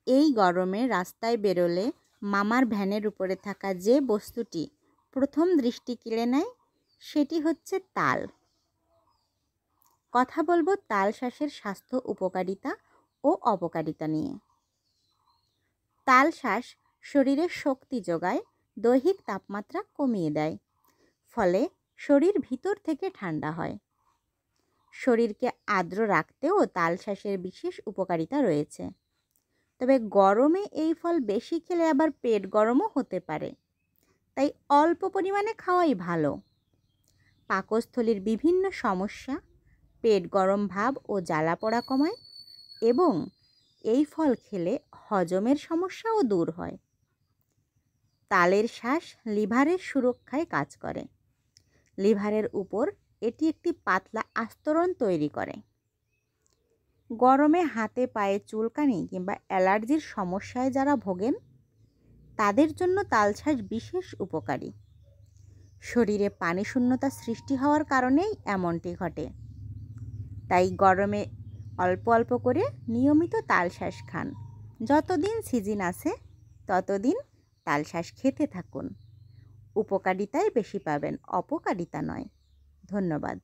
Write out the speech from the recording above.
এই গরমে রাস্তায় বেরোলে মামার ভ্যানের উপরে থাকা যে বস্তুটি প্রথম দৃষ্টি কেড়ে নেয় সেটি হচ্ছে তাল। কথা বলবো তাল শাঁসের স্বাস্থ্য উপকারিতা ও অপকারিতা নিয়ে। তাল শাঁস শরীরে শক্তি যোগায়, দৈহিক তাপমাত্রা কমিয়ে দেয়, ফলে শরীর ভিতর থেকে ঠান্ডা হয়। শরীরকে আর্দ্র রাখতেও তাল শাঁসের বিশেষ উপকারিতা রয়েছে। তবে গরমে এই ফল বেশি খেলে আবার পেট গরমও হতে পারে, তাই অল্প পরিমাণে খাওয়াই ভালো। পাকস্থলীর বিভিন্ন সমস্যা, পেট গরম ভাব ও জ্বালা পোড়া কমায় এবং এই ফল খেলে হজমের সমস্যাও দূর হয়। তালের শাঁস লিভারের সুরক্ষায় কাজ করে। লিভারের উপর এটি একটি পাতলা আস্তরণ তৈরি করে। গরমে হাতে পায়ে চুলকানি কিংবা অ্যালার্জির সমস্যায় যারা ভোগেন তাদের জন্য তাল শাঁস বিশেষ উপকারী। শরীরে পানি শূন্যতা সৃষ্টি হওয়ার কারণেই এমনটি ঘটে। তাই গরমে অল্প অল্প করে নিয়মিত তাল শাঁস খান। যতদিন সিজন আছে ততদিন তাল শাঁস খেতে থাকুন। উপকারিতাই বেশি পাবেন, অপকারিতা নয়। ধন্যবাদ।